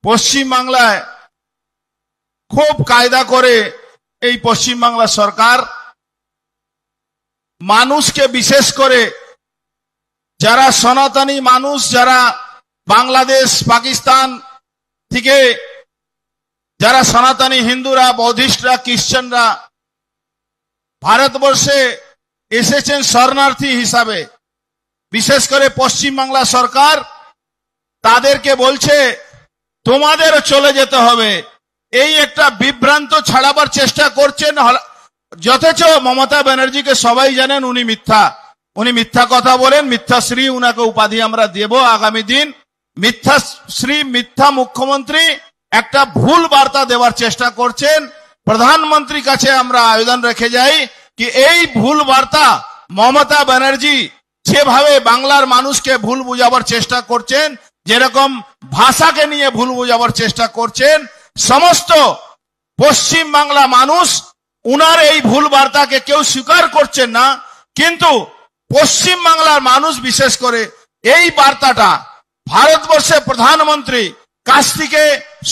পশ্চিম বাংলায় খুব কায়দা করে এই পশ্চিম বাংলা সরকার মানুষকে, বিশেষ করে যারা সনাতনী মানুষ, যারা বাংলাদেশ পাকিস্তান থেকে যারা সনাতনী হিন্দুরা, বৌদ্ধিস্টরা, খ্রিস্টানরা ভারতবর্ষে এসেছেন শরণার্থী হিসাবে, বিশেষ করে পশ্চিম বাংলা সরকার তাদেরকে বলছে তোমাদেরও চলে যেতে হবে। এই একটা বিভ্রান্ত ছড়াবার চেষ্টা করছেন। যথেচ মমতা ব্যানার্জিকে সবাই জানেন উনি মিথ্যা কথা বলেন। মিথ্যাশ্রী উনাকে উপাধি আমরা দেব আগামী দিন। মিথ্যাশ্রী, মিথ্যা মুখ্যমন্ত্রী একটা ভুল বার্তা দেওয়ার চেষ্টা করছেন। প্রধানমন্ত্রীর কাছে আমরা আবেদন রেখে যাই কি এই ভুল বার্তা মমতা ব্যানার্জি যেভাবে বাংলার মানুষকে ভুল বুঝাবার চেষ্টা করছেন, যেরকম ভাষাকে নিয়ে ভুল বুঝাবার চেষ্টা করছেন, সমস্ত পশ্চিম বাংলা মানুষ উনার এই ভুল বার্তাকে কেউ স্বীকার করছেন না। কিন্তু পশ্চিম বাংলার মানুষ বিশেষ করে এই বার্তাটা ভারতবর্ষের প্রধানমন্ত্রী কাছ থেকে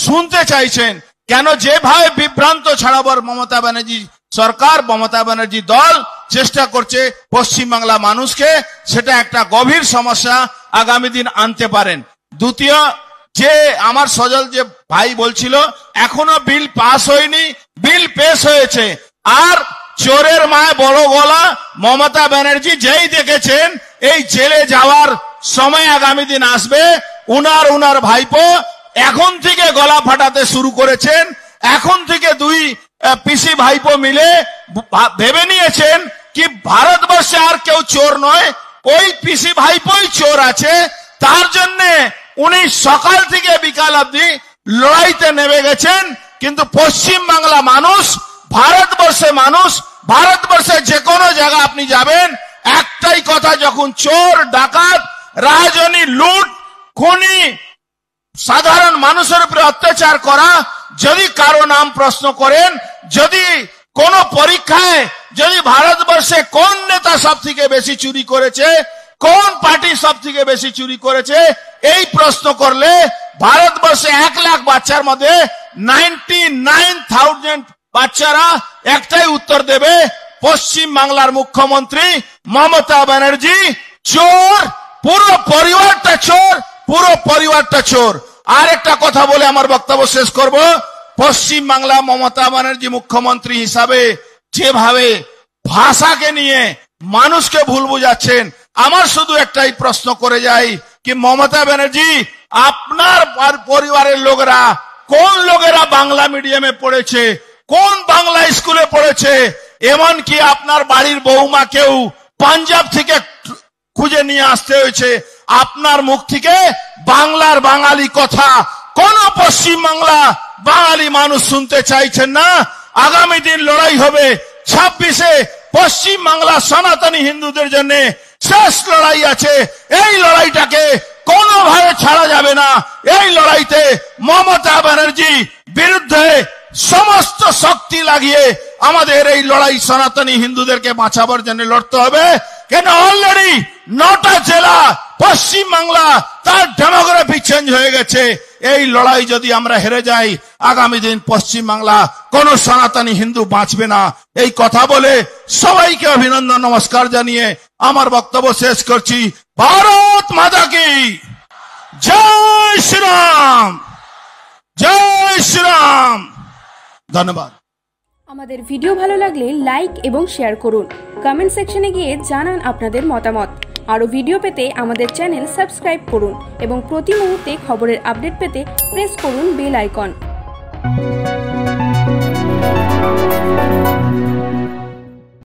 শুনতে চাইছেন। কেন যেভাবে বিভ্রান্ত ছড়াবার মমতা ব্যানার্জি সরকার, মমতা ব্যানার্জি দল চেষ্টা করছে পশ্চিম বাংলা মানুষকে, সেটা একটা গভীর সমস্যা আগামী দিন আনতে পারেন। দ্বিতীয়, যে আমার সজল যে ভাই বলছিল এখনো বিল পাস হয়নি, বিল পেশ হয়েছে। আর চোরের মায় বড় গলা, মমতা ব্যানার্জি যেই দেখেছেন এই জেলে যাওয়ার সময় আগামী দিন আসবে, উনার ভাইপো এখন থেকে গলা ফাটাতে শুরু করেছেন। এখন থেকে দুই পিসি ভাইপো মিলে ভেবে নিয়েছেন কি ভারতবর্ষে আর কেউ চোর নয়, ওই পিসি ভাইপোই চোর আছে। তার জন্য উনি সকাল থেকে বিকাল অবধি লড়াইতে নেমে গেছেন। কিন্তু পশ্চিম বাংলা মানুষ, ভারতবর্ষে যে কোনো জায়গা আপনি যাবেন একটাই কথা, যখন চোর, ডাকাত, রাজনী, লুট, খুনি, সাধারণ মানুষের উপরে অত্যাচার করা, যদি কারো নাম প্রশ্ন করেন, যদি কোন পরীক্ষায় যদি ভারতবর্ষে কোন নেতা সব থেকে বেশি চুরি করেছে, কোন পার্টি সব থেকে বেশি চুরি করেছে, এই প্রশ্ন করলে ভারতবর্ষে 1 লাখ বাচ্চার মধ্যে 99,000 বাচ্চারা একটাই উত্তর দেবে, পশ্চিম বাংলার মুখ্যমন্ত্রী মমতা ব্যানার্জি চোর, পুরো পরিবারটা চোর। আর একটা কথা বলে আমার বক্তব্য শেষ করব। পশ্চিম বাংলা মমতা ব্যানার্জি মুখ্যমন্ত্রী হিসাবে যেভাবে ভাষাকে নিয়ে মানুষকে ভুল বুঝাচ্ছেন, আমার শুধু একটাই প্রশ্ন করে যাই কি মমতা ব্যানার্জি, আপনার পরিবারের লোকেরা, কোন লোকেরা বাংলা মিডিয়ামে পড়েছে, কোন বাংলা স্কুলে পড়েছে, এমনকি আপনার বাড়ির বৌমাকেও পাঞ্জাব থেকে খুঁজে নিয়ে আসতে হয়েছে। আপনার মুখ থেকে বাংলার বাঙালি কথা কোন পশ্চিম বাংলা বাঙালি মানুষ শুনতে চাইছেন না। আগামী দিন লড়াই হবে 26-এ, পশ্চিম বাংলা সনাতনী হিন্দুদের জন্য শেষ লড়াই আছে। এই লড়াইটাকে কোনোভাবে ছাড়া যাবে না। এই লড়াইতে মমতা ব্যানার্জি বিরুদ্ধে সমস্ত শক্তি লাগিয়ে আমাদের এই লড়াই সনাতনী হিন্দুদেরকে বাঁচাবার জন্য লড়তে হবে। কেন অলরেডি 9টা জেলা পশ্চিম বাংলা তার ডেমোগ্রাফি চেঞ্জ হয়ে গেছে। এই লড়াই যদি আমরা হেরে যাই, আগামী দিন পশ্চিম বাংলা কোন সনাতনী হিন্দু বাঁচবে না। এই কথা বলে সবাইকে অভিনন্দন, নমস্কার জানিয়ে আমার বক্তব্য শেষ করছি। ভারত মাতা কি জয় শ্রীরাম, জয় শ্রীরাম। ধন্যবাদ। আমাদের ভিডিও ভালো লাগলে লাইক এবং শেয়ার করুন। কমেন্ট সেকশনে গিয়ে জানান আপনাদের মতামত। আরও ভিডিও পেতে আমাদের চ্যানেল সাবস্ক্রাইব করুন এবং প্রতি মুহূর্তে খবরের আপডেট পেতে প্রেস করুন বেল আইকন।